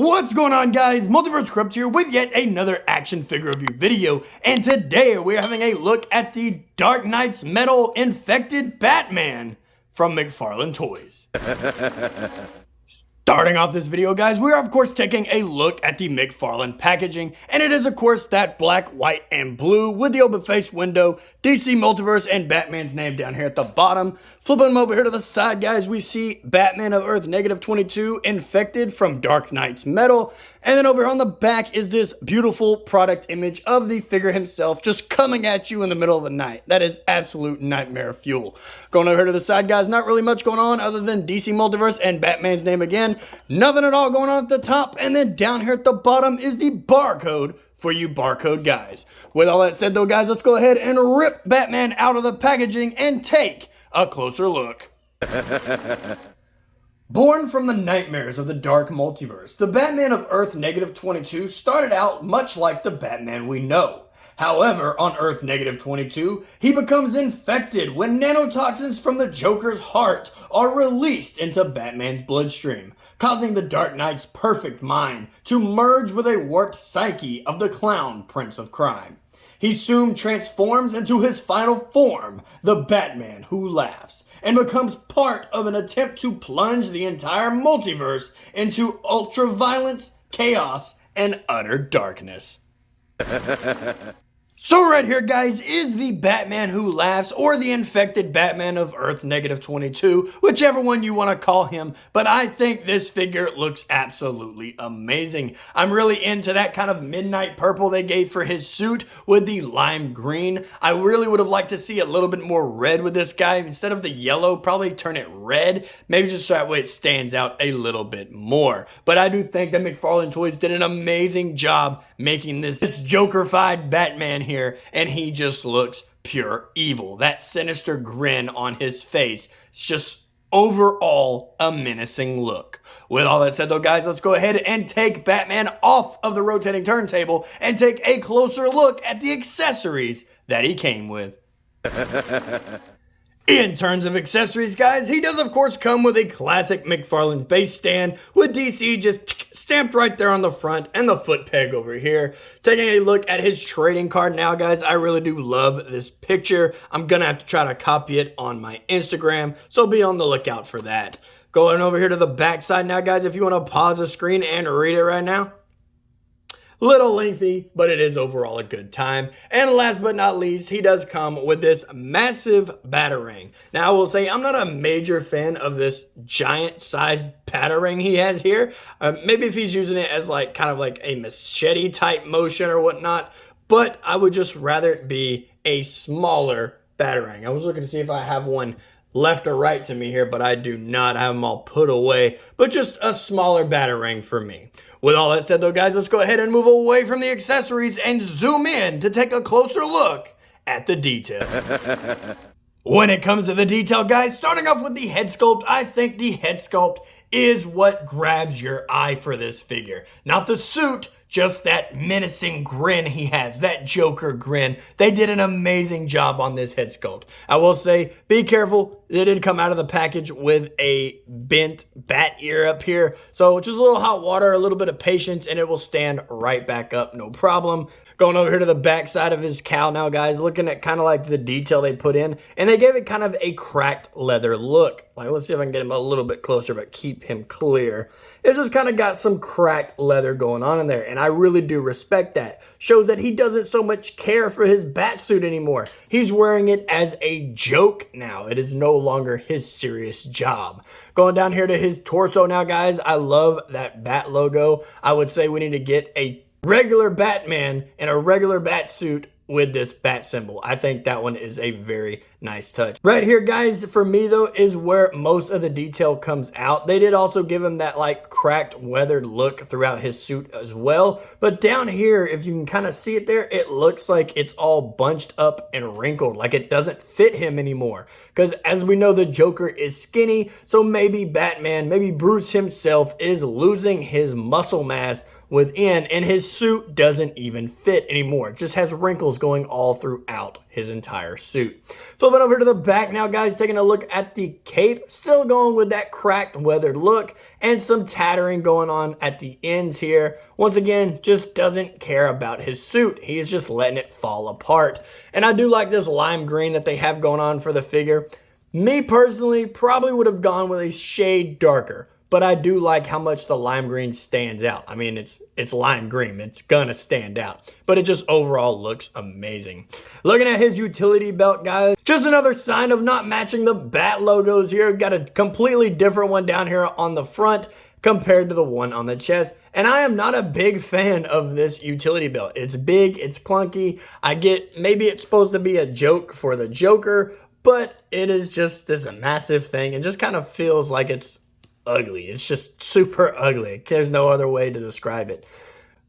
What's going on, guys? Multiverse Corrupt here with yet another action figure review video, and today we're having a look at the Dark Knight's Metal Infected Batman from McFarlane Toys. Starting off this video, guys, we are of course taking a look at the McFarlane packaging, and it is of course that black, white, and blue with the open face window, DC Multiverse, and Batman's name down here at the bottom. Flipping them over here to the side, guys, we see Batman of Earth -22 Infected from Dark Knight's Metal. And then over on the back is this beautiful product image of the figure himself just coming at you in the middle of the night. That is absolute nightmare fuel. Going over here to the side, guys, not really much going on other than DC Multiverse and Batman's name again. Nothing at all going on at the top. And then down here at the bottom is the barcode for you barcode guys. With all that said though, guys, let's go ahead and rip Batman out of the packaging and take a closer look. Born from the nightmares of the dark multiverse, the Batman of Earth -22 started out much like the Batman we know. However, on Earth -22, he becomes infected when nanotoxins from the Joker's heart are released into Batman's bloodstream, causing the Dark Knight's perfect mind to merge with a warped psyche of the clown Prince of Crime. He soon transforms into his final form, the Batman who laughs, and becomes part of an attempt to plunge the entire multiverse into ultra-violence, chaos, and utter darkness. So right here, guys, is the Batman who laughs, or the infected Batman of Earth -22, whichever one you want to call him, but I think this figure looks absolutely amazing. I'm really into that kind of midnight purple they gave for his suit with the lime green. I really would have liked to see a little bit more red with this guy. Instead of the yellow, probably turn it red, maybe just so that way it stands out a little bit more. But I do think that McFarlane Toys did an amazing job making this Joker-fied Batman here, and he just looks pure evil. That sinister grin on his face, it's just overall a menacing look. With all that said though, guys, let's go ahead and take Batman off of the rotating turntable and take a closer look at the accessories that he came with. In terms of accessories, guys, he does of course come with a classic McFarlane's base stand with DC just stamped right there on the front and the foot peg over here. Taking a look at his trading card now, guys, I really do love this picture. I'm gonna have to try to copy it on my Instagram, so be on the lookout for that. Going over here to the back side now, guys, if you want to pause the screen and read it right now. Little lengthy, but it is overall a good time. And last but not least, he does come with this massive batarang. Now, I will say I'm not a major fan of this giant-sized batarang he has here. Maybe if he's using it as like kind of like a machete type motion or whatnot, but I would just rather it be a smaller batarang. I was looking to see if I have one left or right to me here, but I do not. I have them all put away, but just a smaller batarang for me. With all that said though, guys, let's go ahead and move away from the accessories and zoom in to take a closer look at the detail. When it comes to the detail, guys, starting off with the head sculpt, I think the head sculpt is what grabs your eye for this figure. Not the suit, just that menacing grin he has, that Joker grin. They did an amazing job on this head sculpt. I will say, be careful. It did come out of the package with a bent bat ear up here. So just a little hot water, a little bit of patience, and it will stand right back up, no problem. Going over here to the back side of his cowl now, guys, looking at kind of like the detail they put in, and they gave it kind of a cracked leather look. Like, let's see if I can get him a little bit closer, but keep him clear. It's just kind of got some cracked leather going on in there, and I really do respect that. Shows that he doesn't so much care for his bat suit anymore. He's wearing it as a joke now. It is no longer his serious job. Going down here to his torso now, guys, I love that bat logo. I would say we need to get a regular Batman in a regular bat suit with this bat symbol. I think that one is a very nice touch. Right here, guys, for me though, is where most of the detail comes out. They did also give him that like cracked, weathered look throughout his suit as well. But down here, if you can kind of see it there, it looks like it's all bunched up and wrinkled, like it doesn't fit him anymore. Because as we know, the Joker is skinny, so maybe Batman, maybe Bruce himself is losing his muscle mass within, and his suit doesn't even fit anymore. It just has wrinkles going all throughout his entire suit. Flipping over to the back now, guys, taking a look at the cape, still going with that cracked, weathered look, and some tattering going on at the ends here. Once again, just doesn't care about his suit. He's just letting it fall apart. And I do like this lime green that they have going on for the figure. Me personally, probably would have gone with a shade darker, but I do like how much the lime green stands out. I mean, it's lime green. It's gonna stand out, but it just overall looks amazing. Looking at his utility belt, guys, just another sign of not matching the bat logos here. Got a completely different one down here on the front compared to the one on the chest. And I am not a big fan of this utility belt. It's big, it's clunky. I get maybe it's supposed to be a joke for the Joker, but it is just this massive thing and just kind of feels like it's ugly. It's just super ugly. There's no other way to describe it.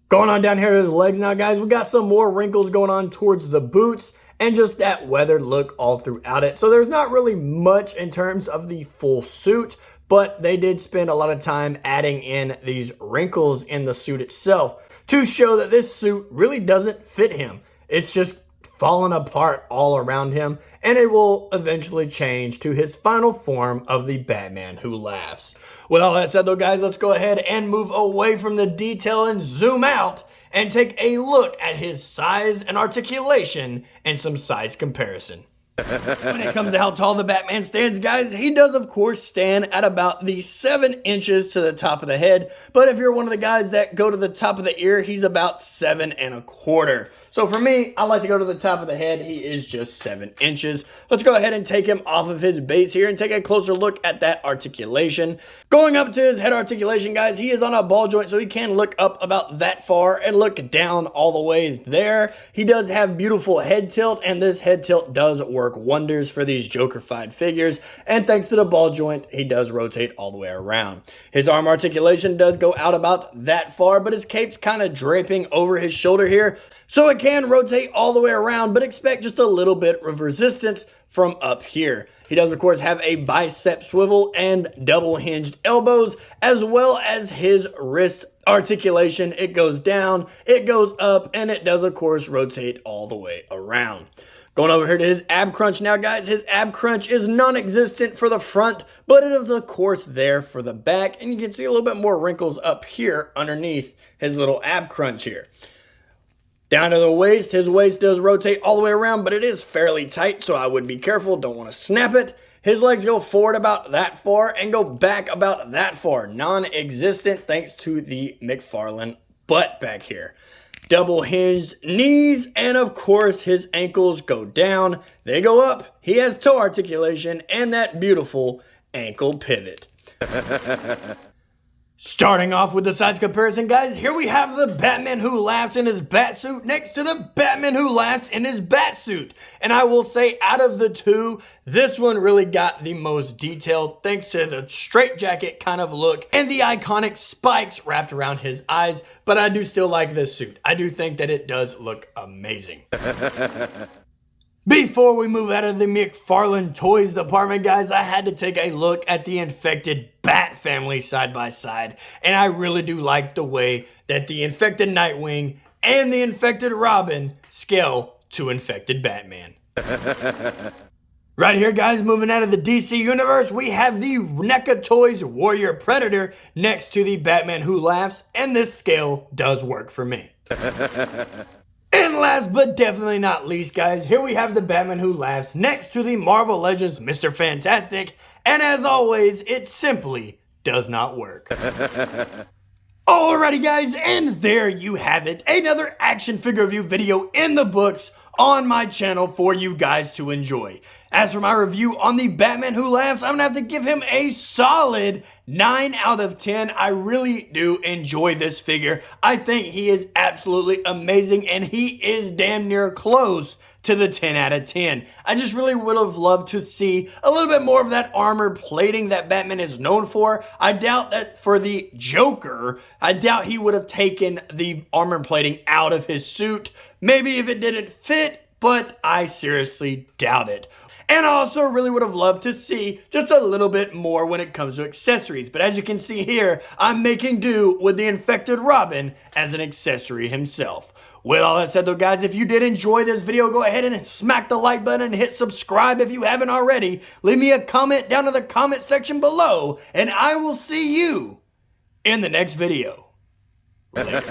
Going on down here to his legs now, guys, we got some more wrinkles going on towards the boots and just that weathered look all throughout it. So there's not really much in terms of the full suit, but they did spend a lot of time adding in these wrinkles in the suit itself to show that this suit really doesn't fit him. It's just falling apart all around him, and it will eventually change to his final form of the Batman Who Laughs. With all that said though, guys, let's go ahead and move away from the detail and zoom out and take a look at his size and articulation and some size comparison. When it comes to how tall the Batman stands, guys, he does of course stand at about the 7 inches to the top of the head, but if you're one of the guys that go to the top of the ear, he's about 7 1/4. So for me, I like to go to the top of the head. He is just 7 inches. Let's go ahead and take him off of his base here and take a closer look at that articulation. Going up to his head articulation, guys, he is on a ball joint, so he can look up about that far and look down all the way there. He does have beautiful head tilt, and this head tilt does work wonders for these Joker-fied figures. And thanks to the ball joint, he does rotate all the way around. His arm articulation does go out about that far, but his cape's kind of draping over his shoulder here, so it can rotate all the way around, but expect just a little bit of resistance from up here. He does, of course, have a bicep swivel and double hinged elbows, as well as his wrist articulation. It goes down, it goes up, and it does, of course, rotate all the way around. Going over here to his ab crunch now, guys. His ab crunch is non-existent for the front, but it is, of course, there for the back, and you can see a little bit more wrinkles up here underneath his little ab crunch here. Down to the waist, his waist does rotate all the way around, but it is fairly tight, so I would be careful, don't want to snap it. His legs go forward about that far and go back about that far. Non-existent thanks to the McFarlane butt back here. Double hinged knees, and of course his ankles go down. They go up. He has toe articulation and that beautiful ankle pivot. Starting off with the size comparison, guys, here we have the Batman Who Laughs in his Batsuit next to the Batman Who Laughs in his Batsuit. And I will say, out of the two, this one really got the most detailed thanks to the straitjacket kind of look and the iconic spikes wrapped around his eyes. But I do still like this suit. I do think that it does look amazing. Before we move out of the McFarlane Toys department, guys, I had to take a look at the Infected Bat family side by side, and I really do like the way that the Infected Nightwing and the Infected Robin scale to Infected Batman. Right here, guys, moving out of the DC universe, we have the NECA Toys Warrior Predator next to the Batman Who Laughs, and this scale does work for me. And last but definitely not least, guys, here we have the Batman Who Laughs next to the Marvel Legends Mr. Fantastic, and as always, it simply does not work. Alrighty, guys, and there you have it, another action figure review video in the books on my channel for you guys to enjoy. As for my review on the Batman Who Laughs, I'm gonna have to give him a solid 9 out of 10. I really do enjoy this figure. I think he is absolutely amazing, and he is damn near close to the 10 out of 10. I just really would have loved to see a little bit more of that armor plating that Batman is known for. I doubt that for the Joker, I doubt he would have taken the armor plating out of his suit. Maybe if it didn't fit, but I seriously doubt it. And I also really would have loved to see just a little bit more when it comes to accessories. But as you can see here, I'm making do with the infected Robin as an accessory himself. With all that said though, guys, if you did enjoy this video, go ahead and smack the like button and hit subscribe if you haven't already. Leave me a comment down in the comment section below, and I will see you in the next video. Later.